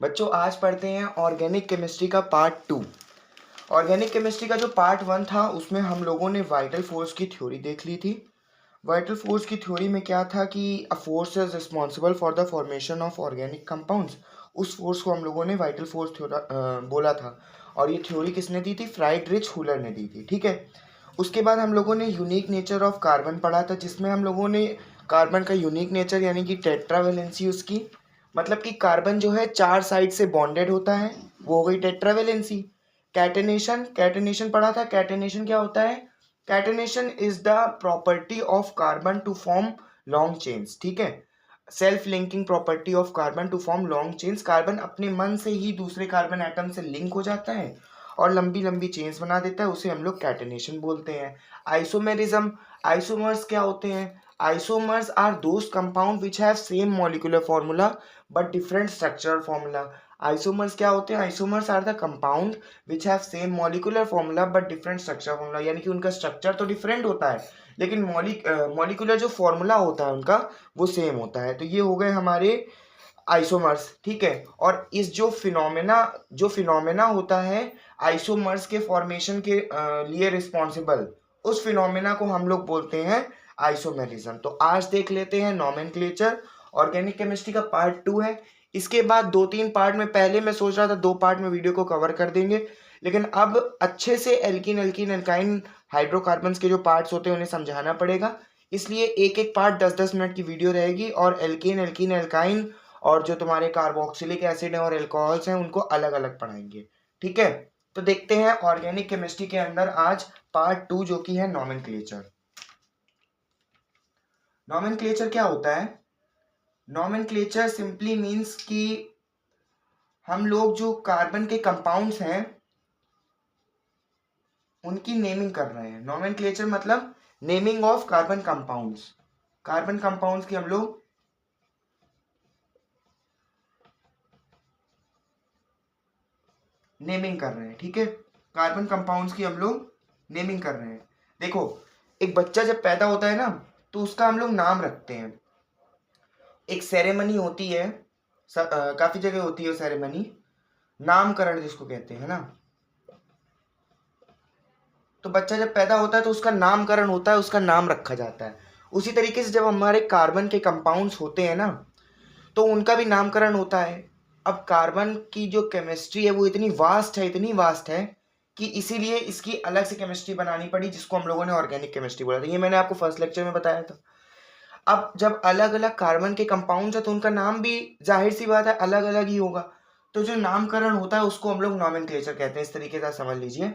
बच्चों आज पढ़ते हैं ऑर्गेनिक केमिस्ट्री का पार्ट 2। ऑर्गेनिक केमिस्ट्री का जो पार्ट 1 था उसमें हम लोगों ने वाइटल फोर्स की थ्योरी देख ली थी। वाइटल फोर्स की थ्योरी में क्या था कि a force is responsible for the formation of organic compounds. उस फोर्स को हम लोगों ने वाइटल फोर्स बोला था। और ये थ्योरी किसने दी थी? फ्राइडरिच हुलर ने दी थी। ठीक है। उसके बाद हम लोगों ने यूनिक नेचर ऑफ कार्बन पढ़ा था, जिसमें हम लोगों ने कार्बन का यूनिक नेचर यानी कि टेट्रावेलेंसी उसकी, मतलब कि कार्बन जो है 4 साइड से बॉन्डेड होता है, वो हो गई टेट्रावेलेंसी। कैटेनेशन, कैटेनेशन पढ़ा था। कैटेनेशन क्या होता है? Catenation is the property of carbon to form long chains. ठीक है। Self linking property of carbon to form long chains. Carbon अपने मन से ही दूसरे कार्बन एटम से लिंक हो जाता है और लंबी लंबी चेन्स बना देता है, उसे हम लोग कैटेनेशन बोलते हैं। आइसोमेरिज्म, आइसोमर्स क्या होते हैं? Isomers are those compound which have same molecular formula but different structural formula. Isomers क्या होते हैं? Isomers are the compound which have same molecular formula but different structure formula, यानी कि उनका स्ट्रक्चर तो डिफरेंट होता है लेकिन मॉलिक्यूलर जो फॉर्मूला होता है उनका वो सेम होता है। तो ये हो गए हमारे आइसोमर्स। ठीक है। और इस जो फिनोमेना होता है आइसोमर्स के फॉर्मेशन के लिए रिस्पॉन्सिबल, उस फिनोमेना को हम लोग बोलते हैं आइसोमेरिज्म। तो आज देख लेते हैं नॉमेनक्लेचर। ऑर्गेनिक केमिस्ट्री का पार्ट 2 है। इसके बाद 2-3 पार्ट में, पहले मैं सोच रहा था 2 पार्ट में वीडियो को कवर कर देंगे, लेकिन अब अच्छे से एल्कीन एल्कीन एल्काइन हाइड्रोकार्बन्स के जो पार्ट्स होते हैं उन्हें समझाना पड़ेगा। इसलिए एक एक पार्ट 10-10 मिनट की वीडियो रहेगी और एल्कीन एल्कीन एल्काइन और जो तुम्हारे कार्बोक्सिलिक एसिड है और एल्कोहल्स हैं उनको अलग अलग पढ़ाएंगे। ठीक है। तो देखते हैं ऑर्गेनिक केमिस्ट्री के अंदर आज पार्ट 2 जो कि है नॉमेनक्लेचर। नॉमेनक्लेचर क्या होता है? नॉमेनक्लेचर सिंपली मीन्स कि हम लोग जो कार्बन के कंपाउंड्स हैं उनकी नेमिंग कर रहे हैं। नॉमेनक्लेचर मतलब naming of carbon compounds. Carbon compounds की हम लोग नेमिंग कर रहे हैं। ठीक है। कार्बन कंपाउंड्स की हम लोग नेमिंग कर रहे हैं। देखो, एक बच्चा जब पैदा होता है ना तो उसका हम लोग नाम रखते हैं। एक सेरेमनी होती है, काफी जगह होती है सेरेमनी, नामकरण जिसको कहते हैं ना। तो बच्चा जब पैदा होता है तो उसका नामकरण होता है, उसका नाम रखा जाता है। उसी तरीके से जब हमारे कार्बन के कंपाउंड्स होते हैं ना तो उनका भी नामकरण होता है। अब कार्बन की जो केमिस्ट्री है वो इतनी वास्ट है, इतनी वास्ट है कि इसीलिए इसकी अलग से केमिस्ट्री बनानी पड़ी, जिसको हम लोगों ने ऑर्गेनिक केमिस्ट्री बोला था। ये मैंने आपको फर्स्ट लेक्चर में बताया था। अब जब अलग अलग कार्बन के कंपाउंड्स है तो उनका नाम भी जाहिर सी बात है अलग अलग ही होगा। तो जो नामकरण होता है उसको हम लोग नॉमेनक्लेचर कहते हैं। इस तरीके से समझ लीजिए,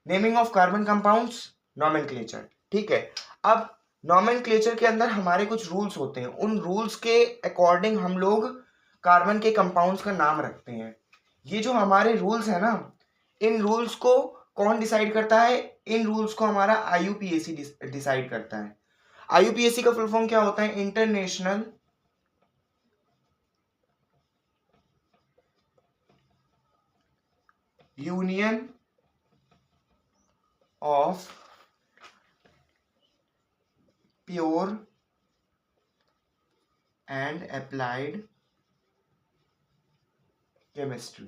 naming of carbon compounds, nomenclature. ठीक है। अब नॉमेनक्लेचर के अंदर हमारे कुछ रूल्स होते हैं, उन रूल्स के अकॉर्डिंग हम लोग कार्बन के कंपाउंड्स का नाम रखते हैं। ये जो हमारे रूल्स है ना, इन रूल्स को कौन डिसाइड करता है? इन रूल्स को हमारा आईयूपीएसी डिसाइड करता है। आईयूपीएसी का फुल फॉर्म क्या होता है? International union of pure and applied chemistry.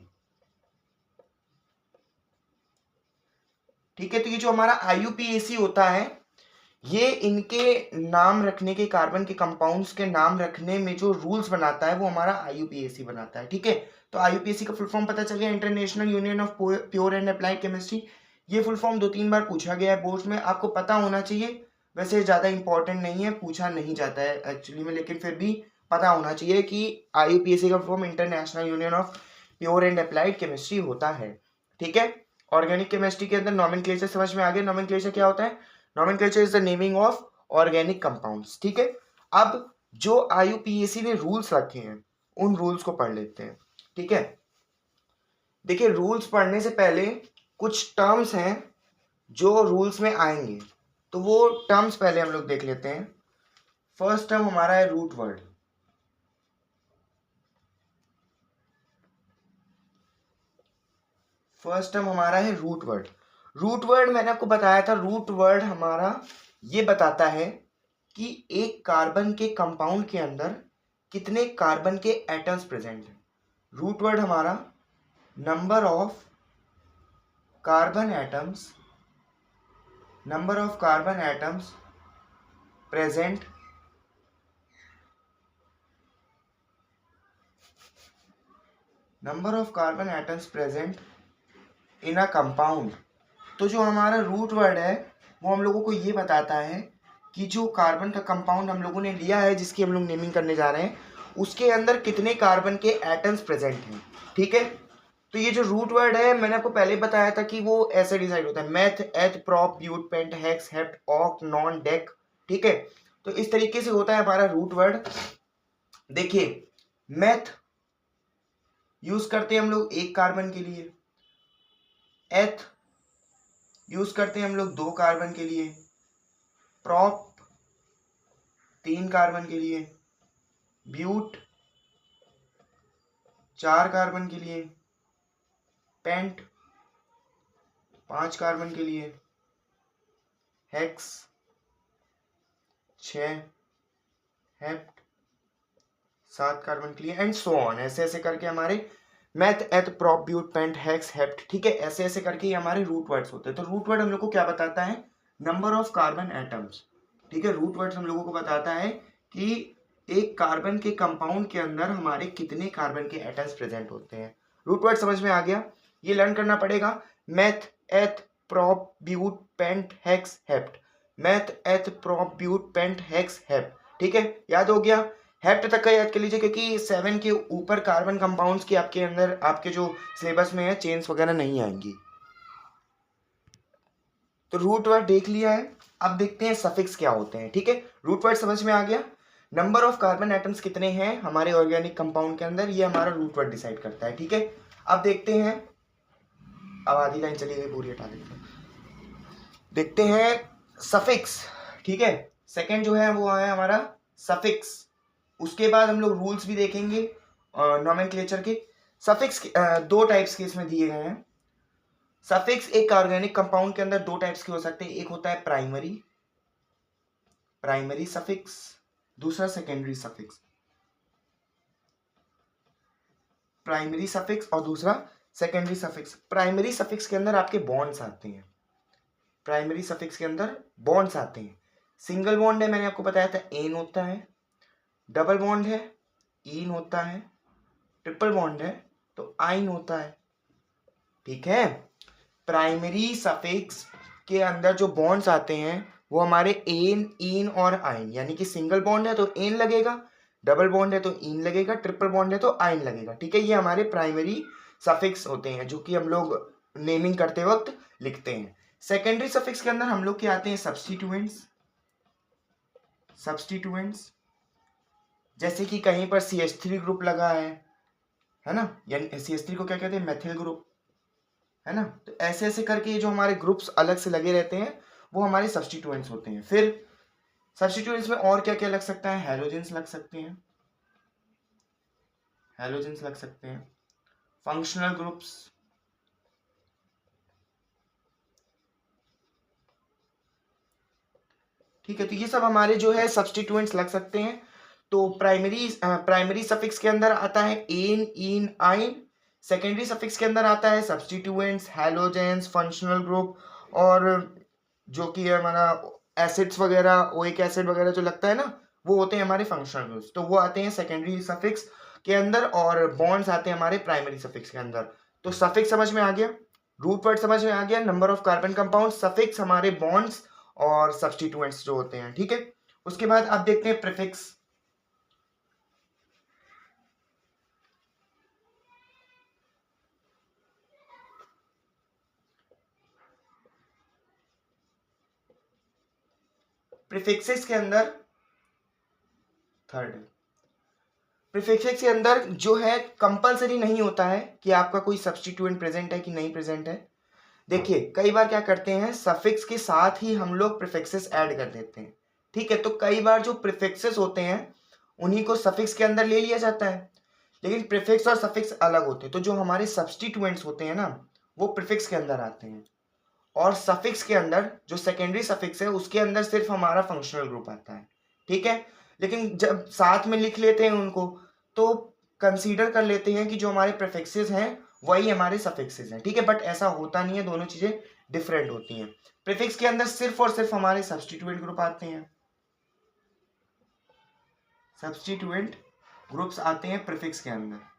ठीक है। तो ये जो हमारा आईयूपीएसी होता है, ये इनके नाम रखने के, कार्बन के कंपाउंड्स के नाम रखने में जो रूल्स बनाता है वो हमारा आईयूपीएसी बनाता है। ठीक है। तो आईयूपीएसी का फुल फॉर्म पता चल गया, international union of pure and applied chemistry. ये फुल फॉर्म 2-3 बार पूछा गया है बोर्ड में, आपको पता होना चाहिए। वैसे ज्यादा इंपॉर्टेंट नहीं है, पूछा नहीं जाता है एक्चुअली में, लेकिन फिर भी पता होना चाहिए कि आईयूपीएसी का full form international union of pure and applied chemistry होता है। ठीक है। ऑर्गेनिक केमिस्ट्री के अंदर नॉमेनक्लेचर समझ में आ गया। नॉमेनक्लेचर क्या होता है? Nomenclature is the naming of organic compounds. ठीक है। अब जो आईयूपीएसी ने रूल्स रखे हैं उन रूल्स को पढ़ लेते हैं। ठीक है। देखिए, रूल्स पढ़ने से पहले कुछ टर्म्स हैं जो रूल्स में आएंगे, तो वो टर्म्स पहले हम लोग देख लेते हैं। फर्स्ट टर्म हमारा है रूट वर्ड। फर्स्ट टर्म हमारा है रूट वर्ड। रूट वर्ड मैंने आपको बताया था, रूट वर्ड हमारा ये बताता है कि एक कार्बन के कंपाउंड के अंदर कितने कार्बन के एटम्स प्रेजेंट हैं। रूट वर्ड हमारा number of carbon atoms, number of carbon atoms present number of carbon atoms present in a compound. तो जो हमारा रूट वर्ड है वो हम लोगों को ये बताता है कि जो कार्बन का कंपाउंड हम लोगों ने लिया है, जिसकी हम लोग नेमिंग करने जा रहे हैं, उसके अंदर कितने कार्बन के एटम्स प्रेजेंट हैं। ठीक है, तो ये जो रूट वर्ड है मैंने आपको पहले बताया था कि वो ऐसे डिसाइड होता है, meth, eth, prop, but, pent, hex, hept, oct, non, dec. ठीक है, तो इस तरीके से होता है हमारा रूट वर्ड। देखिए, मेथ यूज करते हैं हम लोग एक कार्बन के लिए, एथ यूज करते हैं हम लोग 2 कार्बन के लिए, प्रोप 3 कार्बन के लिए, ब्यूट 4 कार्बन के लिए, पेंट 5 कार्बन के लिए, हेक्स 6, हेप्ट 7 कार्बन के लिए, एंड सो ऑन। ऐसे ऐसे करके हमारे meth, eth, prop, but, pent, hex, hept, ठीक है, ऐसे ऐसे करके ये हमारे रूट वर्ड्स होते हैं। तो रूट वर्ड हम लोग को क्या बताता है? Number of carbon atoms. ठीक है, रूट वर्ड्स हम लोगों को बताता है कि एक कार्बन के कंपाउंड के अंदर हमारे कितने कार्बन के एटम्स प्रेजेंट होते हैं। रूट वर्ड समझ में आ गया? ये लर्न करना पड़ेगा। Meth, eth, prop, but, pent, hex, hept. Meth, eth, prop, but, pent, hex, hept. ठीक है, याद हो गया? हेप्ट तक का याद कर लीजिए, क्योंकि 7 के ऊपर कार्बन कंपाउंड्स के आपके अंदर आपके जो सिलेबस में है चेन्स वगैरह नहीं आएंगी। तो रूट वर्ड देख लिया है, अब देखते हैं सफिक्स क्या होते हैं। ठीक है, रूट वर्ड समझ में आ गया। नंबर ऑफ कार्बन एटम्स कितने हैं हमारे ऑर्गेनिक कंपाउंड के अंदर, ये हमारा रूट वर्ड डिसाइड करता है। ठीक है, अब देखते हैं, अब आधी लाइन चली गई, पूरी हटा देते हैं। देखते हैं सफिक्स। ठीक है, सेकंड जो है वो है हमारा सफिक्स। उसके बाद हम लोग रूल्स भी देखेंगे नोमेनक्लेचर के। सफिक्स 2 टाइप्स के इसमें दिए गए हैं। सफिक्स एक ऑर्गेनिक कंपाउंड के अंदर 2 टाइप्स के हो सकते हैं, एक होता है प्राइमरी सफिक्स, दूसरा सेकेंडरी सफिक्स। प्राइमरी सफिक्स और दूसरा सेकेंडरी सफिक्स। प्राइमरी सफिक्स के अंदर आपके बॉन्ड्स आते हैं, प्राइमरी सफिक्स के अंदर बॉन्ड्स आते हैं। सिंगल बॉन्ड है, मैंने आपको बताया था, एन होता है। डबल बॉन्ड है, ईन होता है। ट्रिपल बॉन्ड है तो आइन होता है। ठीक है, प्राइमरी सफिक्स के अंदर जो बॉन्ड्स आते हैं वो हमारे एन, ईन और आइन, यानी कि सिंगल बॉन्ड है तो एन लगेगा, डबल बॉन्ड है तो ईन लगेगा, ट्रिपल बॉन्ड है तो आइन लगेगा। ठीक है, ये हमारे प्राइमरी सफिक्स होते हैं जो कि हम लोग नेमिंग करते वक्त लिखते हैं। सेकेंडरी सफिक्स के अंदर हम लोग क्या आते हैं? सब्स्टिट्यूएंट्स, जैसे कि कहीं पर CH3 ग्रुप लगा है ना, यानी CH3 को क्या कहते हैं? मेथिल ग्रुप, है ना। तो ऐसे ऐसे करके जो हमारे ग्रुप्स अलग से लगे रहते हैं वो हमारे सब्स्टिट्यूएंट्स होते हैं। फिर सब्स्टिट्यूएंट्स में और क्या क्या लग सकता है? हैलोजेंस लग सकते हैं, फंक्शनल ग्रुप्स, ठीक है, तो ये सब हमारे जो है सब्स्टिट्यूएंट्स लग सकते हैं। तो प्राइमरी सफिक्स के अंदर आता है एन, ईन, आइन। सेकेंडरी सफिक्स के अंदर आता है सब्स्टिट्यूएंट्स, हैलोजेंस, फंक्शनल ग्रुप, और जो कि हमारा एसिड्स वगैरह, ओइक एसिड वगैरह जो लगता है ना, वो होते हैं हमारे फंक्शनल ग्रुप्स। तो वो आते हैं सेकेंडरी सफिक्स के अंदर, और बॉन्ड्स आते हैं हमारे प्राइमरी सफिक्स के अंदर। तो सफिक्स समझ में आ गया, रूट वर्ड समझ में आ गया, number of carbon compound, suffix हमारे बॉन्ड्स और सब्स्टिट्यूएंट्स जो होते हैं। ठीक है, उसके बाद आप देखते हैं प्रीफिक्स। प्रीफिक्सेस के अंदर थर्ड, प्रीफिक्सेस के अंदर जो है कंपलसरी नहीं होता है कि आपका कोई सब्स्टिट्यूएंट प्रेजेंट है कि नहीं प्रेजेंट है। देखिए, कई बार क्या करते हैं, सफिक्स के साथ ही हम लोग प्रीफिक्सेस ऐड कर देते हैं। ठीक है, तो कई बार जो प्रीफिक्सेस होते हैं उन्हीं को सफिक्स के अंदर ले लिया जाता है, लेकिन प्रीफिक्स और सफिक्स अलग होते हैं। तो जो हमारे सब्स्टिट्यूएंट्स होते हैं ना, वो प्रीफिक्स के अंदर आते हैं, और सफिक्स के अंदर जो सेकेंडरी सफिक्स है उसके अंदर सिर्फ हमारा फंक्शनल ग्रुप आता है। ठीक है, लेकिन जब साथ में लिख लेते हैं उनको तो कंसीडर कर लेते हैं कि जो हमारे प्रीफिक्सेस हैं वही हमारे सफिक्सेस हैं, ठीक है, बट ऐसा होता नहीं है, दोनों चीजें डिफरेंट होती हैं। प्रीफिक्स के अंदर सिर्फ और सिर्फ हमारे सब्स्टिट्यूएंट ग्रुप आते हैं, सब्स्टिट्यूएंट ग्रुप्स आते हैं प्रीफिक्स के अंदर।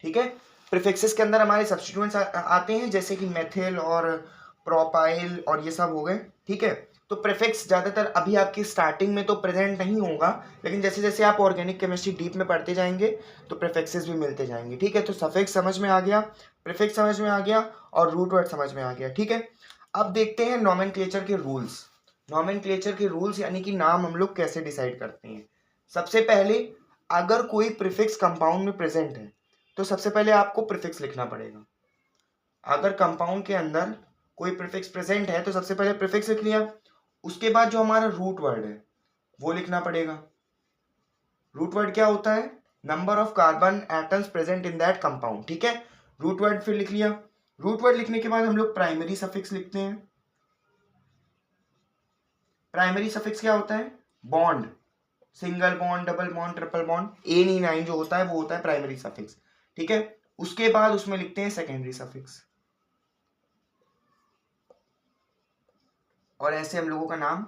ठीक है, प्रीफिक्सेस के अंदर हमारे सब्स्टिट्यूएंट्स आते हैं, जैसे कि मेथिल और प्रोपाइल और ये सब हो गए। ठीक है, तो प्रीफिक्स ज्यादातर अभी आपकी स्टार्टिंग में तो प्रेजेंट नहीं होगा, लेकिन जैसे जैसे आप ऑर्गेनिक केमिस्ट्री डीप में पढ़ते जाएंगे तो प्रीफिक्सेस भी मिलते जाएंगे। ठीक है, तो सफिक्स समझ में आ गया, प्रीफिक्स समझ में आ गया और रूट वर्ड समझ में आ गया। ठीक है, अब देखते हैं नॉमेनक्लेचर के रूल्स। नॉमेनक्लेचर के रूल्स यानी कि नाम हम लोग कैसे डिसाइड करते हैं। सबसे पहले अगर कोई प्रीफिक्स कंपाउंड में प्रेजेंट है तो सबसे पहले आपको प्रीफिक्स लिखना पड़ेगा। अगर कंपाउंड के अंदर कोई प्रीफिक्स प्रेजेंट है तो सबसे पहले प्रीफिक्स लिख लिया, उसके बाद जो हमारा रूट वर्ड है वो लिखना पड़ेगा। रूट वर्ड क्या होता है? Number of carbon atoms present in that compound. ठीक है, रूट वर्ड फिर लिख लिया। रूट वर्ड लिखने के बाद हम लोग प्राइमरी सफिक्स लिखते हैं। प्राइमरी सफिक्स क्या होता है? Bond, single bond, double bond, triple bond, एनी9 जो होता है वो होता है प्राइमरी सफिक्स। ठीक है, उसके बाद उसमें लिखते हैं सेकेंडरी सफिक्स, और ऐसे हम लोगों का नाम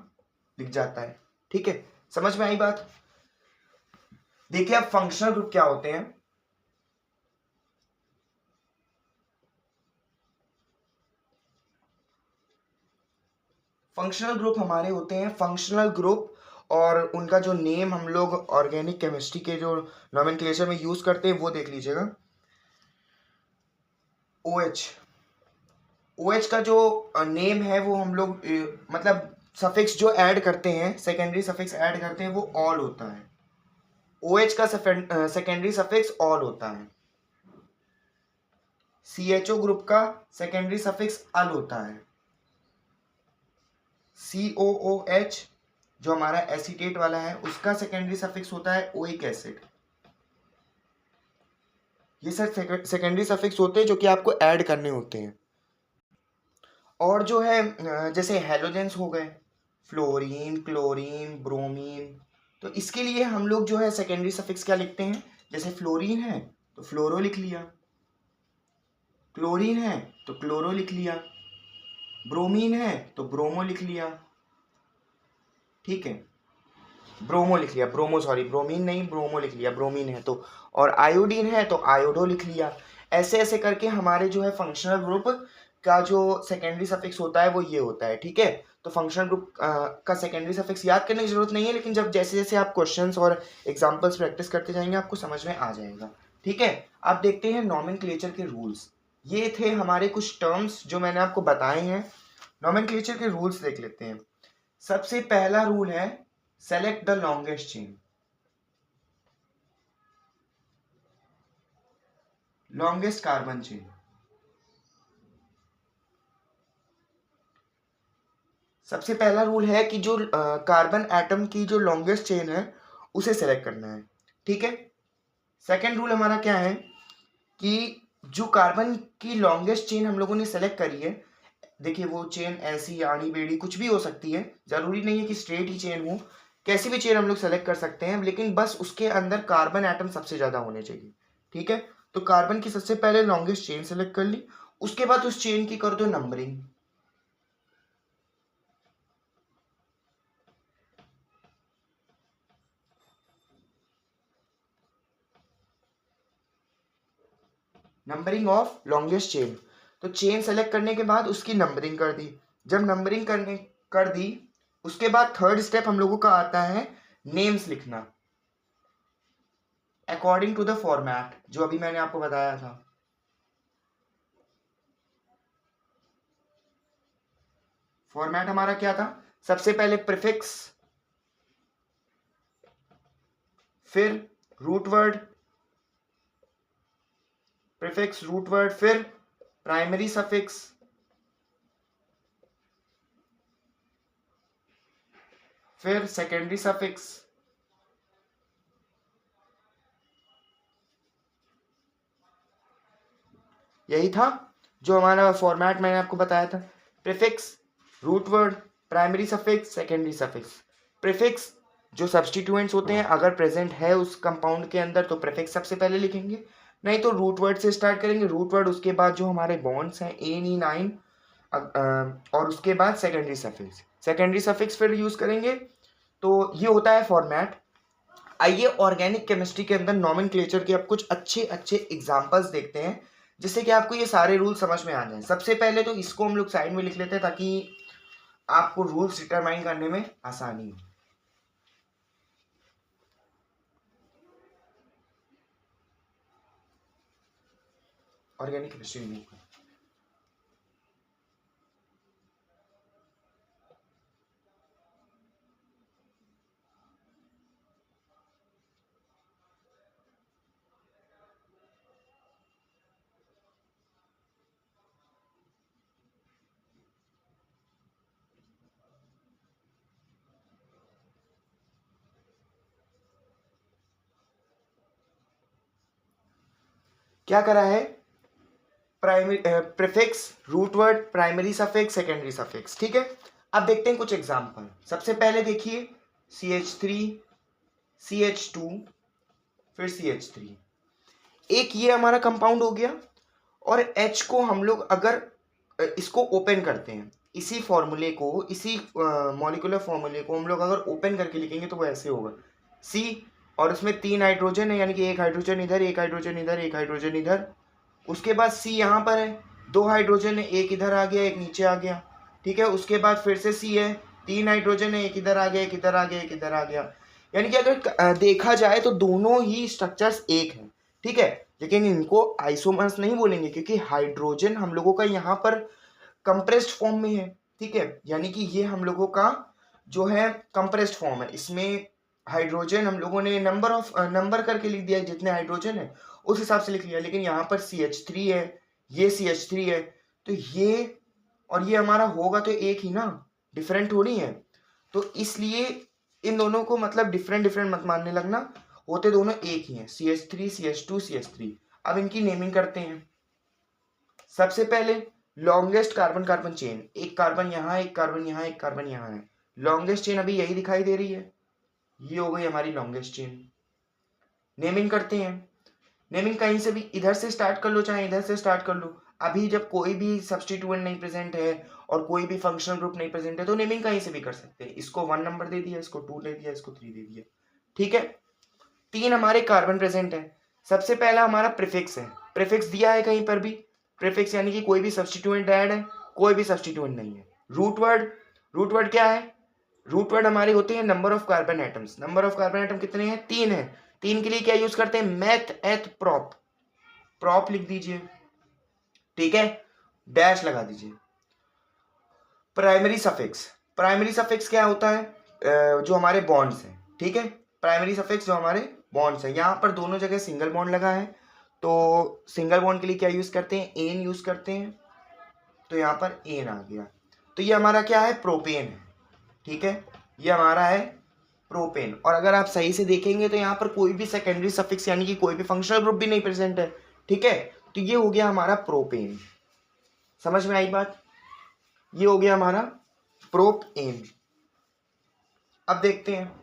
लिख जाता है। ठीक है, समझ में आई बात? देखिए अब फंक्शनल ग्रुप क्या होते हैं। फंक्शनल ग्रुप हमारे होते हैं, फंक्शनल ग्रुप, और उनका जो नेम हम लोग ऑर्गेनिक केमिस्ट्री के जो नोमेनक्लेचर में यूज करते हैं वो देख लीजिएगा। OH, OH का जो नेम है वो हम लोग मतलब सफिक्स जो ऐड करते हैं, सेकेंडरी सफिक्स ऐड करते हैं, वो ऑल होता है। OH का सेकेंडरी सफिक्स ऑल होता है। CHO ग्रुप का सेकेंडरी सफिक्स अल होता है। COOH जो हमारा एसीटेट वाला है उसका सेकेंडरी सफिक्स होता है ओइक एसिड। ये सब सेकेंडरी सफिक्स होते हैं जो कि आपको ऐड करने होते हैं। और जो है जैसे हेलोजेंस हो गए, फ्लोरीन, क्लोरीन, ब्रोमीन, तो इसके लिए हम लोग जो है सेकेंडरी सफिक्स क्या लिखते हैं? जैसे फ्लोरीन है तो फ्लोरो लिख लिया, क्लोरीन है तो क्लोरो लिख लिया, ब्रोमीन है तो ब्रोमो लिख लिया। ठीक है, ब्रोमो लिख लिया, ब्रोमीन नहीं, ब्रोमो लिख लिया, ब्रोमीन है तो, और आयोडीन है तो आयोडो लिख लिया। ऐसे ऐसे करके हमारे जो है फंक्शनल ग्रुप का जो सेकेंडरी सफिक्स होता है वो ये होता है। ठीक है, तो फंक्शनल ग्रुप का सेकेंडरी सफिक्स याद करने की जरूरत नहीं है, लेकिन जब जैसे जैसे आप क्वेश्चंस और एग्जांपल्स प्रैक्टिस करते जाएंगे आपको समझ में आ जाएगा। ठीक है, आप देखते हैं नॉमेनक्लेचर के रूल्स। ये थे हमारे कुछ टर्म्स जो मैंने आपको बताए हैं। नॉमेनक्लेचर के रूल्स देख लेते हैं। सबसे पहला रूल है select the longest chain. Longest carbon chain, सबसे पहला रूल है कि जो कार्बन एटम की जो लॉन्गेस्ट चेन है उसे सेलेक्ट करना है। ठीक है, सेकंड रूल हमारा क्या है कि जो कार्बन की लॉन्गेस्ट चेन हम लोगों ने सेलेक्ट करी है, देखिए वो चेन ऐसी आड़ी बेड़ी कुछ भी हो सकती है, जरूरी नहीं है कि स्ट्रेट ही चेन हो, कैसी भी चेन हम लोग सेलेक्ट कर सकते हैं, लेकिन बस उसके अंदर कार्बन एटम सबसे ज्यादा होने चाहिए। ठीक है, तो कार्बन की सबसे पहले लॉन्गेस्ट चेन सेलेक्ट कर ली, उसके बाद उस चेन की कर दो numbering. Numbering of longest chain, तो चेन सेलेक्ट करने के बाद उसकी नंबरिंग कर दी। जब नंबरिंग करने कर दी उसके बाद थर्ड स्टेप हम लोगों का आता है नेम्स लिखना अकॉर्डिंग टू द फॉर्मेट, जो अभी मैंने आपको बताया था। फॉर्मेट हमारा क्या था? सबसे पहले प्रीफिक्स, फिर root word, prefix root word, फिर प्राइमरी सफिक्स, फिर सेकेंडरी सफिक्स। यही था जो हमारा फॉर्मेट मैंने आपको बताया था। Prefix, root word, primary suffix, secondary suffix. Prefix जो सब्स्टिट्यूएंट्स होते हैं अगर प्रेजेंट है उस कंपाउंड के अंदर तो प्रीफिक्स सबसे पहले लिखेंगे, नहीं तो रूट वर्ड से स्टार्ट करेंगे। रूट वर्ड उसके बाद जो हमारे बॉन्ड्स हैं एन ई नाइन, और उसके बाद सेकेंडरी सफिक्स। सेकेंडरी सफिक्स फिर यूज करेंगे। तो ये होता है फॉर्मेट। आइए ऑर्गेनिक केमिस्ट्री के अंदर नॉमेनक्लेचर के अब कुछ अच्छे अच्छे एग्जांपल्स देखते हैं जिससे कि आपको ये सारे रूल समझ में आ जाए। सबसे पहले तो इसको हम लोग साइड में लिख लेते हैं ताकि आपको रूल्स डिटरमाइन करने में आसानी हो। ऑर्गेनिक केमिस्ट्री रिमूव कर। क्या करा है? Primary prefix, root word, primary suffix, secondary suffix. ठीक है, अब देखते हैं कुछ एग्जांपल। सबसे पहले देखिए CH3, CH2, फिर CH3। एक ये हमारा कंपाउंड हो गया, और H को हम लोग अगर इसको ओपन करते हैं, इसी फॉर्मूले को, इसी मॉलिक्यूलर फॉर्मूले को हम लोग अगर ओपन करके लिखेंगे तो वो ऐसे होगा C, और उसमें 3 हाइड्रोजन है, यानी कि एक हाइड्रोजन इधर, एक हाइड्रोजन इधर, एक हाइड्रोजन इधर। उसके बाद C यहाँ पर है, 2 हाइड्रोजन है, एक इधर आ गया, एक नीचे आ गया। ठीक है, उसके बाद फिर से C है, 3 हाइड्रोजन है, एक इधर आ गया, एक इधर आ गया, एक इधर आ गया। यानी कि अगर देखा जाए तो दोनों ही स्ट्रक्चर्स एक हैं। ठीक है, लेकिन इनको आइसोमर्स नहीं बोलेंगे क्योंकि हाइड्रोजन हम लोगों का यहाँ पर कंप्रेस्ड फॉर्म में है। ठीक है, यानी कि ये हम लोगों का जो है कंप्रेस्ड फॉर्म है। इसमें हाइड्रोजन हम लोगों ने नंबर करके लिख दिया, जितने हाइड्रोजन है उस हिसाब से लिख लिया। लेकिन यहाँ पर CH3 है, ये CH3 है, तो ये और ये हमारा होगा तो एक ही ना, डिफरेंट थोड़ी है। तो इसलिए इन दोनों को मतलब डिफरेंट डिफरेंट मत मानने लगना, होते दोनों एक ही हैं, CH3, CH2, CH3। अब इनकी नेमिंग करते हैं। सबसे पहले लॉन्गेस्ट कार्बन कार्बन चेन, एक कार्बन यहाँ, एक कार्बन यहाँ, एक कार्बन यहाँ है। लॉन्गेस्ट चेन अभी यही दिखाई दे रही है, ये हो गई हमारी लॉन्गेस्ट चेन। नेमिंग करते हैं। नेमिंग कहीं से भी इधर से स्टार्ट कर लो चाहे इधर से स्टार्ट कर लो। अभी जब कोई भी सब्स्टिट्यूएंट नहीं प्रेजेंट है और कोई भी फंक्शनल ग्रुप नहीं प्रेजेंट है तो नेमिंग कहीं से भी कर सकते हैं। इसको 1 नंबर दे दिया, इसको 2 दे दिया, इसको 3 दे दिया। ठीक है, 3 हमारे कार्बन प्रेजेंट है। सबसे पहला हमारा प्रीफिक्स है, प्रीफिक्स दिया है कहीं पर भी। प्रीफिक्स यानी कि कोई भी सब्स्टिट्यूएंट ऐड है, कोई भी सब्स्टिट्यूएंट नहीं है। रूट वर्ड, रूट वर्ड क्या है? रूट वर्ड हमारे होते हैं number of carbon atoms. Number of carbon atom कितने हैं? 3 है। 3 के लिए क्या यूज करते हैं? मैथ एथ प्रॉप, प्रॉप लिख दीजिए। ठीक है, डैश लगा दीजिए। प्राइमरी सफिक्स, प्राइमरी सफिक्स क्या होता है? जो हमारे बॉन्ड्स हैं। ठीक है, प्राइमरी सफिक्स जो हमारे बॉन्ड्स हैं, यहाँ पर दोनों जगह सिंगल बॉन्ड लगा है तो सिंगल बॉन्ड के लिए क्या यूज करते हैं? एन यूज करते हैं। तो यहाँ पर एन आ गया, तो ये हमारा क्या है? प्रोपेन है। ठीक है, ये हमारा है प्रोपेन। और अगर आप सही से देखेंगे तो यहाँ पर कोई भी सेकेंडरी सफिक्स यानी कि कोई भी फंक्शनल ग्रुप भी नहीं प्रेजेंट है। ठीक है, तो ये हो गया हमारा प्रोपेन। समझ में आई बात? ये हो गया हमारा प्रोपेन। अब देखते हैं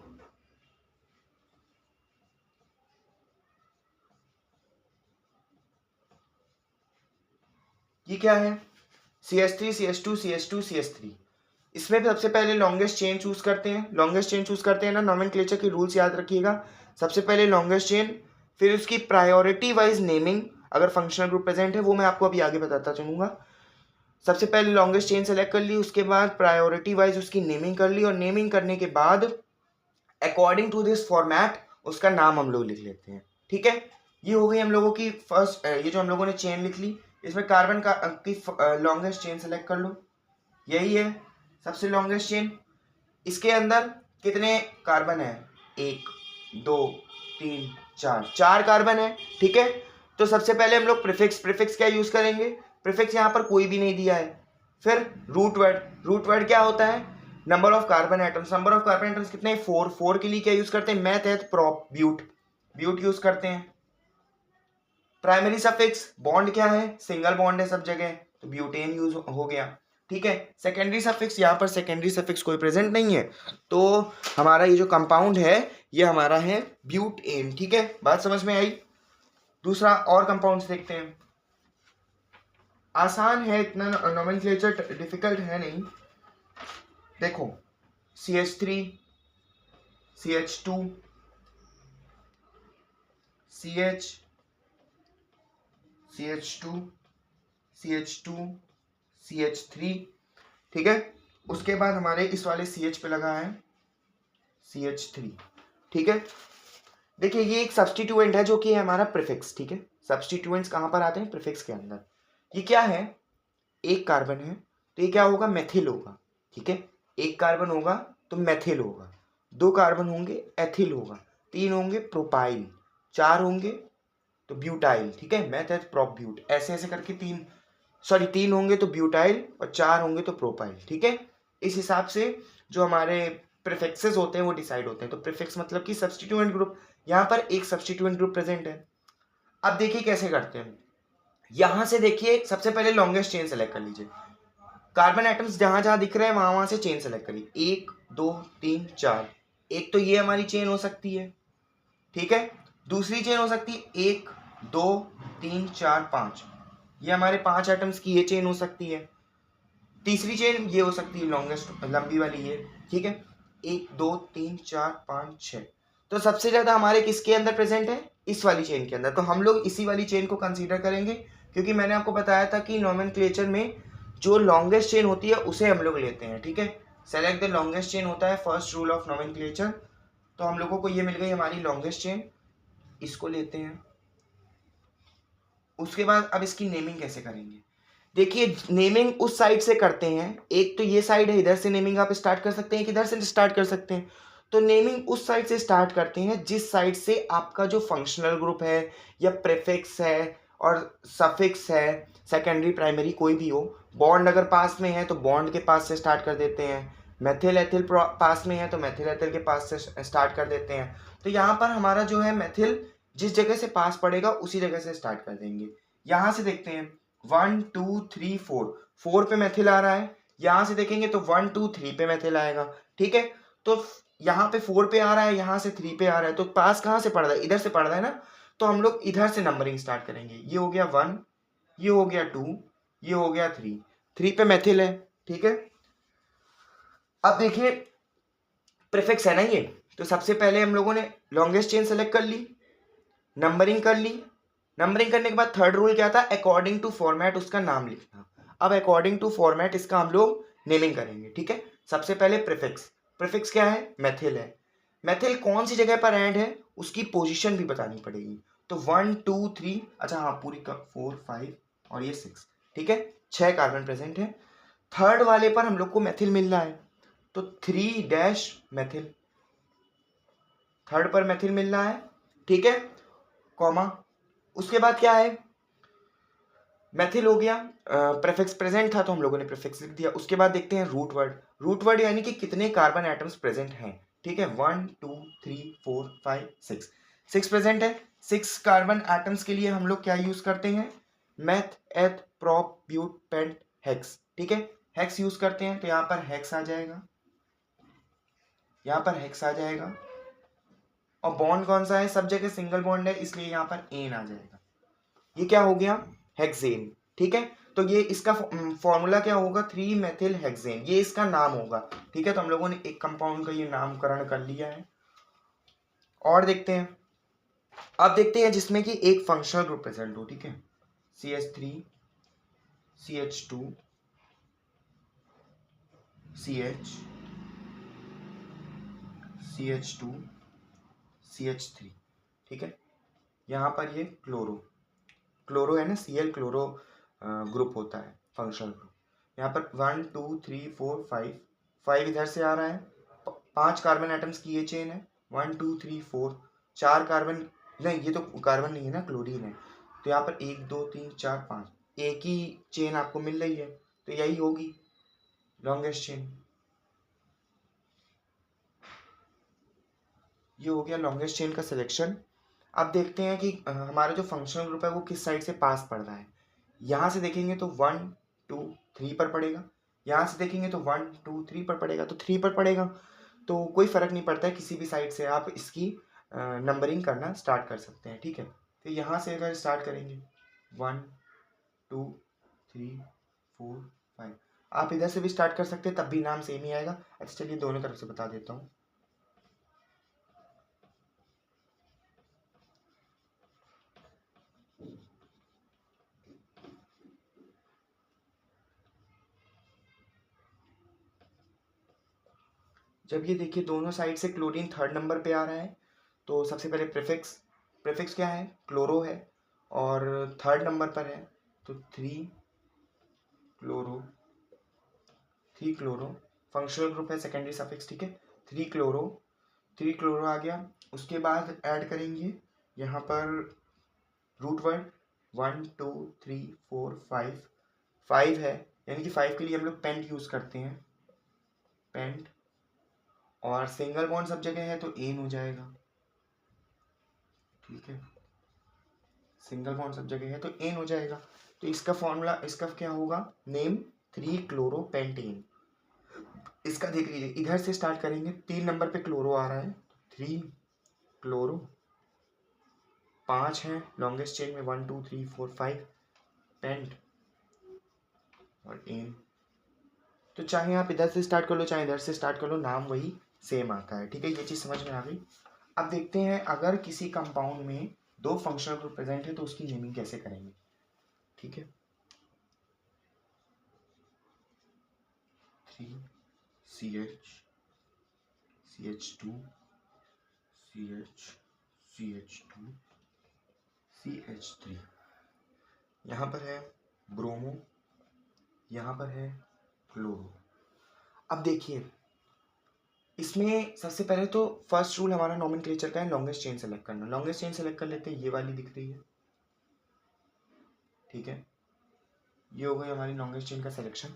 ये क्या है? CH3, CH2, CH2, CH3। इसमें भी सबसे पहले लॉन्गेस्ट चेन चूज करते हैं। लॉन्गेस्ट चेन चूज करते हैं ना, नॉमेनक्लेचर के रूल्स याद रखिएगा। सबसे पहले लॉन्गेस्ट चेन, फिर उसकी प्रायोरिटी वाइज नेमिंग। अगर फंक्शनल ग्रुप प्रेजेंट है वो मैं आपको अभी आगे बताता चलूंगा। सबसे पहले लॉन्गेस्ट चेन सेलेक्ट कर ली, उसके बाद प्रायोरिटी वाइज उसकी नेमिंग कर ली, और नेमिंग करने के बाद अकॉर्डिंग टू दिस फॉर्मेट उसका नाम हम लोग लिख लेते हैं। ठीक है, ये हो गई हम लोगों की फर्स्ट, ये जो हम लोगों ने चेन लिख ली, इसमें कार्बन का की लॉन्गेस्ट चेन सेलेक्ट कर लो। यही है सबसे लॉन्गेस्ट चेन। इसके अंदर कितने कार्बन है? 1 2 3 4, 4 कार्बन है। ठीक है, तो सबसे पहले हम लोग प्रीफिक्स, प्रीफिक्स क्या यूज करेंगे? प्रीफिक्स यहाँ पर कोई भी नहीं दिया है। फिर रूट वर्ड, रूट वर्ड क्या होता है? Number of carbon atoms. Number of carbon atoms कितने? 4। 4 के लिए क्या यूज करते हैं? मैथ एथ प्रॉप, ब्यूट, ब्यूट यूज करते हैं। प्राइमरी सफिक्स, बॉन्ड क्या है? सिंगल बॉन्ड है सब जगह, तो ब्यूटेन यूज हो गया। ठीक है। सेकेंडरी सफिक्स, यहाँ पर सेकेंडरी सफिक्स कोई प्रेजेंट नहीं है, तो हमारा ये जो कंपाउंड है ये हमारा है ब्यूटेन। ठीक है, बात समझ में आई। दूसरा और कंपाउंड्स देखते हैं, आसान है, इतना नोमेनक्लेचर डिफिकल्ट है नहीं। देखो CH3, CH2, CH, CH2, CH2, CH3, ठीक है। उसके बाद हमारे इस वाले CH पे लगा है CH3, ठीक है। देखिए ये एक सब्स्टिट्यूएंट है जो कि है हमारा प्रीफिक्स, ठीक है। सब्स्टिट्यूएंट्स कहाँ पर आते हैं? प्रीफिक्स के अंदर। ये क्या है? एक कार्बन है तो ये क्या होगा? मेथिल होगा, ठीक है। एक कार्बन होगा तो मेथिल होगा, दो कार्बन होंगे एथिल होगा, तीन होंगे प्रोपाइल, चार होंगे तो ब्यूटाइल, ठीक है। मेथ एथ प्रोप ब्यूट, ऐसे ऐसे करके तीन होंगे तो ब्यूटाइल और चार होंगे तो प्रोपाइल, ठीक है। इस हिसाब से जो हमारे प्रीफिक्सेस होते हैं वो डिसाइड होते हैं। तो प्रीफिक्स मतलब कि सब्स्टिट्यूएंट ग्रुप, यहाँ पर एक सब्स्टिट्यूएंट ग्रुप प्रेजेंट है। अब देखिए कैसे करते हैं। यहां से देखिए सबसे पहले लॉन्गेस्ट चेन सेलेक्ट कर लीजिए, कार्बन एटम्स जहां जहां दिख रहे हैं वहां वहां से चेन सेलेक्ट करिए, 1 2 3 4। एक तो ये हमारी चेन हो सकती है, ठीक है। दूसरी चेन हो सकती है 1 2 3 4 5, ये हमारे 5 एटम्स की ये चेन हो सकती है। तीसरी चेन ये हो सकती है लॉन्गेस्ट लंबी वाली ये, ठीक है। 1 2 3 4 5 6, तो सबसे ज्यादा हमारे किसके अंदर प्रेजेंट है? इस वाली चेन के अंदर। तो हम लोग इसी वाली चेन को कंसीडर करेंगे, क्योंकि मैंने आपको बताया था कि नोमेनक्लेचर में जो लॉन्गेस्ट चेन होती है उसे हम लोग लेते हैं, ठीक है। सेलेक्ट द लॉन्गेस्ट चेन होता है फर्स्ट रूल ऑफ नोमेनक्लेचर। तो हम लोगों को ये मिल गई हमारी लॉन्गेस्ट चेन, इसको लेते हैं। उसके बाद अब इसकी नेमिंग कैसे करेंगे? देखिए नेमिंग उस साइड से करते हैं, एक तो ये साइड है, इधर से नेमिंग आप स्टार्ट कर सकते हैं, किधर से स्टार्ट कर सकते हैं। तो नेमिंग उस साइड से स्टार्ट करते हैं जिस साइड से आपका जो फंक्शनल ग्रुप है या प्रीफिक्स है और सफिक्स है, सेकेंडरी प्राइमरी कोई भी हो। बॉन्ड अगर पास में है तो बॉन्ड के पास से स्टार्ट कर देते हैं, मेथिल एथिल पास में है तो मेथिल एथिल के पास से स्टार्ट कर देते हैं। तो यहाँ पर हमारा जो है मेथिल जिस जगह से पास पड़ेगा उसी जगह से स्टार्ट कर देंगे। यहाँ से देखते हैं 1 2 3 4, 4 पे मेथिल आ रहा है, यहां से देखेंगे तो 1 2 3 पे मेथिल आएगा, ठीक है। तो यहाँ पे 4 पे आ रहा है, यहाँ से 3 पे आ रहा है, तो पास कहाँ से पड़ रहा है? इधर से पड़ रहा है ना। तो हम लोग इधर से नंबरिंग स्टार्ट करेंगे, ये हो गया 1, ये हो गया 2, ये हो गया 3, 3 पे मेथिल है, ठीक है। अब देखिए प्रीफिक्स है ना ये, तो सबसे पहले हम लोगों ने लॉन्गेस्ट चेन सेलेक्ट कर ली, नंबरिंग कर ली। नंबरिंग करने के बाद थर्ड रूल क्या था? अकॉर्डिंग टू फॉर्मेट उसका नाम लिखना। अब अकॉर्डिंग टू फॉर्मेट इसका हम लोग नेमिंग करेंगे, ठीक है। सबसे पहले प्रीफिक्स, प्रीफिक्स क्या है? मेथिल है। मेथिल कौन सी जगह पर एंड है उसकी पोजीशन भी बतानी पड़ेगी। तो 1 2 3, अच्छा हाँ पूरी का 4 5 और ये 6, ठीक है। 6 कार्बन प्रेजेंट है। थर्ड वाले पर हम लोग को मेथिल मिल रहा है तो 3 डैश मेथिल, थर्ड पर मेथिल मिल रहा है, ठीक है, कॉमा। उसके बाद क्या है? मेथिल हो गया, प्रीफिक्स प्रेजेंट था तो हम लोगों ने प्रीफिक्स लिख दिया। उसके बाद देखते हैं रूट वर्ड, रूट वर्ड यानी कि कितने कार्बन एटम्स प्रेजेंट हैं, ठीक है। 1 2 3 4 5 6, 6 प्रेजेंट है। 6 कार्बन एटम्स के लिए हम लोग क्या यूज करते हैं? Meth eth prop but pent hex, ठीक है। हेक्स यूज करते हैं तो यहाँ पर हेक्स आ जाएगा, यहाँ पर हेक्स आ जाएगा। और बॉन्ड कौन सा है? सब जगह सिंगल बॉन्ड है इसलिए यहाँ पर एन आ जाएगा। ये क्या हो गया? हेक्सेन, ठीक है। तो ये इसका फॉर्मूला क्या होगा? 3 मेथिल हेक्सेन, ये इसका नाम होगा, ठीक है। तो हम लोगों ने एक कंपाउंड का ये नामकरण कर लिया है। और देखते हैं, अब देखते हैं जिसमें कि एक फंक्शनल ग्रुप प्रेजेंट हो, ठीक है। CH3, CH2, CH, CH2, CH3, ठीक है। यहाँ पर ये क्लोरो है ना, Cl क्लोरो ग्रुप होता है, फंक्शनल ग्रुप। यहाँ पर 1 2 3 4 5, 5 इधर से आ रहा है, 5 कार्बन एटम्स की ये चेन है, 1 2 3 4, 4 कार्बन, नहीं ये तो कार्बन नहीं है ना, क्लोरीन है। तो यहाँ पर 1 2 3 4 5, एक ही चेन आपको मिल रही है, तो यही होगी लॉन्गेस्ट चेन। ये हो गया लॉन्गेस्ट चेन का सिलेक्शन। अब देखते हैं कि हमारा जो फंक्शनल ग्रुप है वो किस साइड से पास पड़ रहा है। यहाँ से देखेंगे तो 1 2 3 पर पड़ेगा, यहाँ से देखेंगे तो 1 2 3 पर पड़ेगा, तो 3 पर पड़ेगा, तो कोई फ़र्क नहीं पड़ता है, किसी भी साइड से आप इसकी नंबरिंग करना स्टार्ट कर सकते हैं। ठीक है, तो यहाँ से अगर स्टार्ट करेंगे 1 2 3 4 5, आप इधर से भी स्टार्ट कर सकते हैं, तब भी नाम सेम ही आएगा। अच्छा चलिए दोनों तरफ से बता देता हूँ। जब ये देखिए दोनों साइड से क्लोरीन थर्ड नंबर पे आ रहा है, तो सबसे पहले प्रीफिक्स, प्रीफिक्स क्या है, क्लोरो है, और थर्ड नंबर पर है, तो 3 क्लोरो, 3 क्लोरो, फंक्शनल ग्रुप है सेकेंडरी सफिक्स। ठीक है, 3 क्लोरो, 3 क्लोरो आ गया। उसके बाद ऐड करेंगे यहाँ पर रूट वर्ड 1 2 3 4 5, 5 है, यानी कि 5 के लिए हम लोग पेंट यूज़ करते हैं, पेंट, और सिंगल बॉन्ड सब जगह है तो एन हो जाएगा। ठीक है, सिंगल बॉन्ड सब जगह है तो एन हो जाएगा। तो इसका फॉर्मूला, इसका क्या होगा, नेम 3 क्लोरोपेंटेन। इसका देख लीजिए, इधर से स्टार्ट करेंगे, 3 नंबर पे क्लोरो आ रहा है, 3 क्लोरो, 5 है लॉन्गेस्ट चेन में, 1 2 3 4 5, पेंट और एन। तो चाहे आप इधर से स्टार्ट कर लो चाहे इधर से स्टार्ट कर लो, नाम वही सेम आता है। ठीक है, ये चीज़ समझ में आ गई। अब देखते हैं अगर किसी कंपाउंड में 2 फंक्शनल ग्रुप प्रेजेंट है तो उसकी नेमिंग कैसे करेंगे। ठीक है, 3 CH CH2 CH CH2 CH3, यहाँ पर है ब्रोमो, यहाँ पर है क्लोरो। अब देखिए इसमें सबसे पहले तो फर्स्ट रूल हमारा नोमेनक्लेचर का है लॉन्गेस्ट चेन सेलेक्ट करना। लॉन्गेस्ट चेन सेलेक्ट कर लेते हैं, ये वाली दिख रही है। ठीक है, ये हो गई हमारी लॉन्गेस्ट चेन का सिलेक्शन।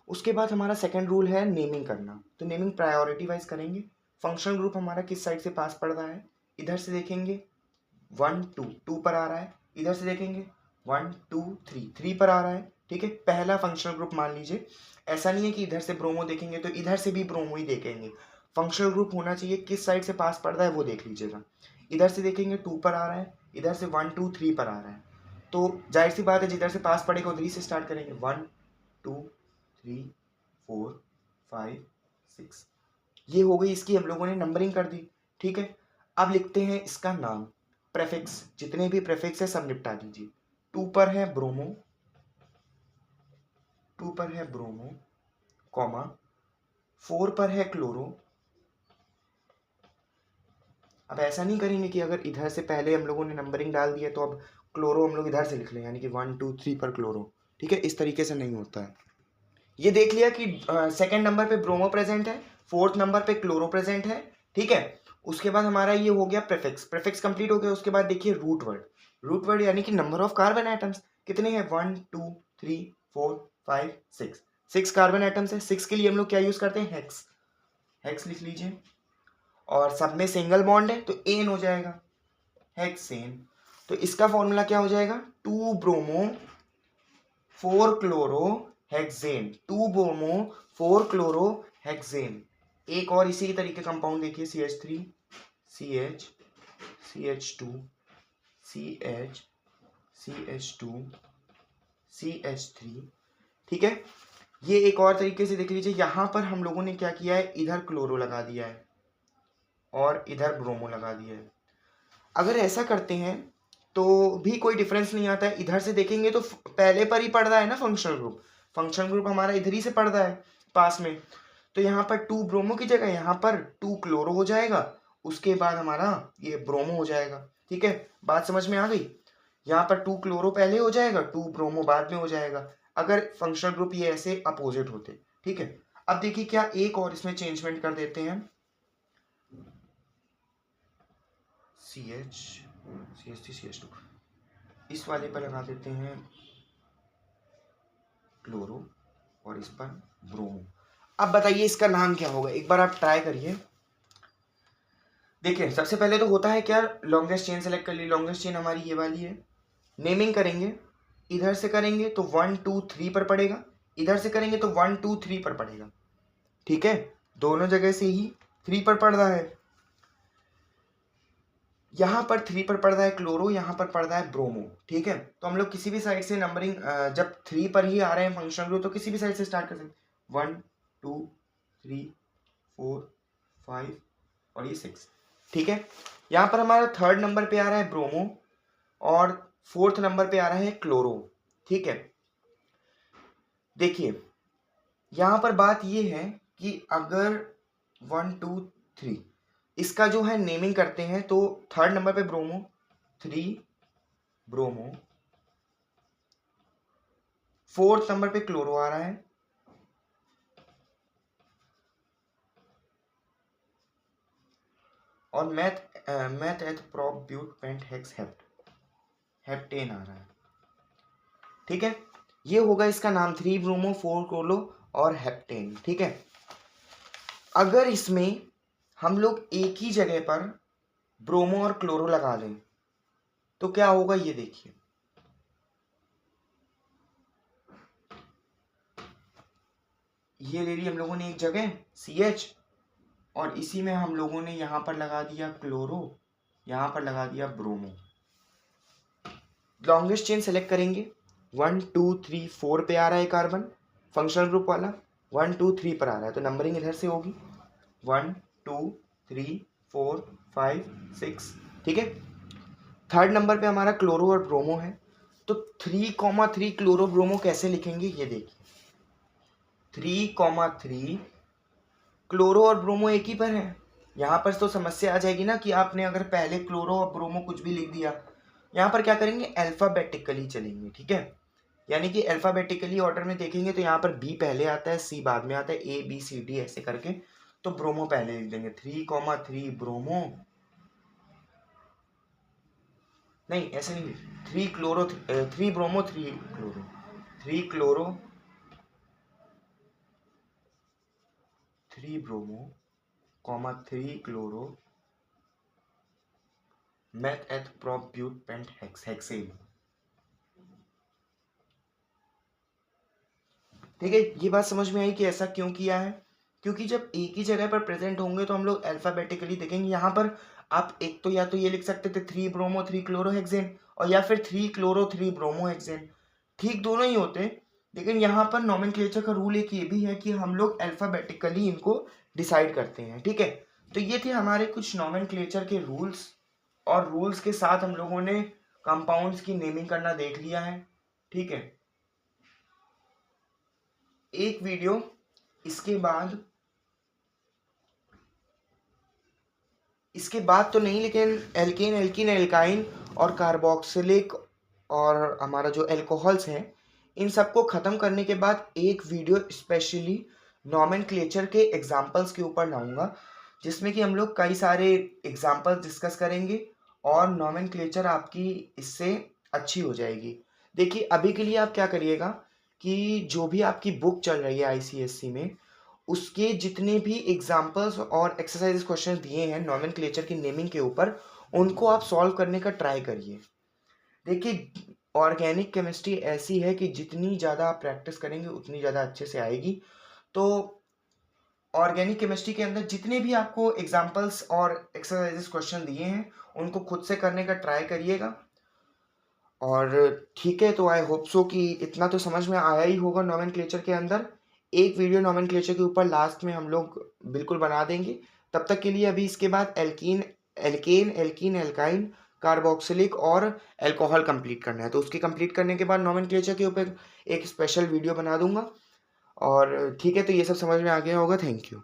उसके बाद हमारा सेकंड रूल है नेमिंग करना। तो नेमिंग प्रायोरिटी वाइज करेंगे। फंक्शनल ग्रुप हमारा किस साइड से पास पड़ रहा है, इधर से देखेंगे 1 2 2 पर आ रहा है, इधर से देखेंगे 1 2 3 3 पर आ रहा है। ठीक है, पहला फंक्शनल ग्रुप मान लीजिए। ऐसा नहीं है कि इधर से ब्रोमो देखेंगे तो इधर से भी ब्रोमो ही देखेंगे, फंक्शनल ग्रुप होना चाहिए किस साइड से पास पड़ रहा है वो देख लीजिएगा। इधर से देखेंगे 2 पर आ रहा है, इधर से 1 2 3 पर आ रहा है, तो जाहिर सी बात है जिधर से पास पड़ेगा उधर ही से स्टार्ट करेंगे। 1 2 3 4 5 6, ये हो गई इसकी, हम लोगों ने नंबरिंग कर दी। ठीक है, अब लिखते हैं इसका नाम, प्रेफिक्स, जितने भी प्रेफिक्स है सब निपटा दीजिए। 2 पर है ब्रोमो, 2 पर है ब्रोमो, कॉमा 4 पर है क्लोरो। अब ऐसा नहीं करेंगे कि अगर इधर से पहले हम लोगों ने नंबरिंग डाल दी है तो अब क्लोरो हम लोग इधर से लिख लें, यानी कि 1 2 3 पर क्लोरो। ठीक है, इस तरीके से नहीं होता है। ये देख लिया कि सेकंड नंबर पे ब्रोमो प्रेजेंट है, फोर्थ नंबर पे क्लोरो प्रेजेंट है। ठीक है, उसके बाद हमारा ये हो गया प्रेफिक्स, प्रेफिक्स कंप्लीट हो गया। उसके बाद देखिए रूट वर्ड, रूट वर्ड यानी कि नंबर ऑफ कार्बन एटम्स कितने हैं, 1 2 3 4 5 6, 6 कार्बन एटम्स है। 6 के लिए हम लोग क्या यूज करते हैं, हेक्स, हेक्स लिख लीजिए। और सब में सिंगल बॉन्ड है तो एन हो जाएगा, हेक्सेन। तो इसका फॉर्मूला क्या हो जाएगा, 2 bromo 4 chloro hexane, 2 bromo 4 chloro hexane. एक और इसी तरीके कंपाउंड देखिए, CH3 CH CH2 CH CH2 CH3। ठीक है, ये एक और तरीके से देख लीजिए, यहाँ पर हम लोगों ने क्या किया है, इधर क्लोरो लगा दिया है और इधर ब्रोमो लगा दिया है। अगर ऐसा करते हैं तो भी कोई डिफरेंस नहीं आता है। इधर से देखेंगे तो पहले पर ही पड़ रहा है ना फंक्शनल ग्रुप, फंक्शनल ग्रुप हमारा इधर ही से पड़ रहा है पास में, तो यहाँ पर 2 ब्रोमो की जगह यहाँ पर 2 क्लोरो हो जाएगा, उसके बाद हमारा ये ब्रोमो हो जाएगा। ठीक है, बात समझ में आ गई। यहाँ पर 2 क्लोरो पहले हो जाएगा, 2 ब्रोमो बाद में हो जाएगा, अगर फंक्शनल ग्रुप ये ऐसे अपोजिट होते। ठीक है, अब देखिए क्या एक और इसमें चेंजमेंट कर देते हैं, CH CH3 CH2, इस वाले पर लगा देते हैं क्लोरो और इस पर ब्रोमो। अब बताइए इसका नाम क्या होगा, एक बार आप ट्राई करिए। देखिए सबसे पहले तो होता है क्या, लॉन्गेस्ट चेन सेलेक्ट कर ली, लॉन्गेस्ट चेन हमारी ये वाली है। नेमिंग करेंगे, इधर से करेंगे तो 1 2 3 पर पड़ेगा, इधर से करेंगे तो 1 2 3 पर पड़ेगा, ठीक है, दोनों जगह से ही 3 पर पड़ रहा है। यहाँ पर 3 पर पड़ रहा है क्लोरो, यहाँ पर पड़ रहा है ब्रोमो, ठीक है। तो हम लोग किसी भी साइड से नंबरिंग, जब 3 पर ही आ रहे हैं फंक्शनल ग्रुप तो किसी भी साइड से स्टार्ट कर सकते, 1 2 3 4 5 और ये 6, ठीक है। यहाँ पर हमारा थर्ड नंबर पे आ रहा है ब्रोमो और फोर्थ नंबर पे आ रहा है क्लोरो, ठीक है। देखिए यहाँ पर बात ये है कि अगर 1 2 3 इसका जो है नेमिंग करते हैं तो थर्ड नंबर पे ब्रोमो, 3 ब्रोमो, फोर्थ नंबर पे क्लोरो आ रहा है, और meth eth prop but pent hex heptane आ रहा है, ठीक है। ये होगा इसका नाम, 3 ब्रोमो 4 क्लोरो और हेप्टेन, ठीक है। अगर इसमें हम लोग एक ही जगह पर ब्रोमो और क्लोरो लगा दें तो क्या होगा ये देखिए, ये ले ली हम लोगों ने एक जगह CH और इसी में हम लोगों ने यहां पर लगा दिया क्लोरो, यहां पर लगा दिया ब्रोमो। लॉन्गेस्ट चेन सेलेक्ट करेंगे, 1 2 3 4 पे आ रहा है कार्बन फंक्शनल ग्रुप वाला, 1 2 3 पर आ रहा है तो नंबरिंग इधर से होगी 1 2 3 4 5 6, ठीक है। थर्ड नंबर पे हमारा क्लोरो और ब्रोमो है तो 3,3 क्लोरो ब्रोमो कैसे लिखेंगे ये देखिए, 3,3 क्लोरो और ब्रोमो एक ही पर है। यहाँ पर तो समस्या आ जाएगी ना कि आपने अगर पहले क्लोरो और ब्रोमो कुछ भी लिख दिया। यहाँ पर क्या करेंगे, अल्फाबेटिकली चलेंगे, ठीक है। यानी कि अल्फाबेटिकली ऑर्डर में देखेंगे तो यहाँ पर B पहले आता है, C बाद में आता है, A B C D ऐसे करके, तो ब्रोमो पहले लिख देंगे, 3,3 ब्रोमो, नहीं ऐसे नहीं, 3 chloro 3 bromo 3 chloro, 3 chloro 3 bromo, 3 chloro, meth eth prop but pent hexane, ठीक है। ये बात समझ में आई कि ऐसा क्यों किया है, क्योंकि जब एक ही जगह पर प्रेजेंट होंगे तो हम लोग अल्फाबेटिकली देखेंगे। यहाँ पर आप एक तो या तो ये लिख सकते थे 3 ब्रोमो 3 क्लोरो हेक्सेन और या फिर 3 क्लोरो 3 ब्रोमो हेक्सेन, ठीक दोनों ही होते, लेकिन यहाँ पर नॉमेनक्लेचर का रूल एक ये भी है कि हम लोग अल्फाबेटिकली इनको डिसाइड करते हैं, ठीक है। तो ये थे हमारे कुछ नॉमेनक्लेचर के रूल्स, और रूल्स के साथ हम लोगों ने कंपाउंड्स की नेमिंग करना देख लिया है, ठीक है। एक वीडियो इसके बाद तो नहीं, लेकिन एल्केन एल्कीन एल्काइन और कार्बोक्सिलिक और हमारा जो एल्कोहल्स हैं इन सबको ख़त्म करने के बाद एक वीडियो स्पेशली नॉमेनक्लेचर के एग्जांपल्स के ऊपर लाऊंगा, जिसमें कि हम लोग कई सारे एग्जांपल्स डिस्कस करेंगे और नॉमेनक्लेचर आपकी इससे अच्छी हो जाएगी। देखिए अभी के लिए आप क्या करिएगा कि जो भी आपकी बुक चल रही है ICSE में उसके जितने भी एग्जाम्पल्स और एक्सरसाइज क्वेश्चन दिए हैं नॉमेनक्लेचर की नेमिंग के ऊपर, उनको आप सॉल्व करने का ट्राई करिए। देखिए ऑर्गेनिक केमिस्ट्री ऐसी है कि जितनी ज़्यादा आप प्रैक्टिस करेंगे उतनी ज़्यादा अच्छे से आएगी। तो ऑर्गेनिक केमिस्ट्री के अंदर जितने भी आपको एग्जाम्पल्स और एक्सरसाइजेस क्वेश्चन दिए हैं उनको खुद से करने का ट्राई करिएगा। और ठीक है, तो आई होप सो कि इतना तो समझ में आया ही होगा नॉमेनक्लेचर के अंदर। एक वीडियो नॉमेनक्लेचर के ऊपर लास्ट में हम लोग बिल्कुल बना देंगे। तब तक के लिए अभी इसके बाद एल्केन एल्कीन एल्काइन कार्बोक्सिलिक और अल्कोहल कंप्लीट करना है, तो उसकी कंप्लीट करने के बाद नॉमेनक्लेचर के ऊपर एक स्पेशल वीडियो बना दूंगा। और ठीक है, तो ये सब समझ में आ गया होगा। Thank you.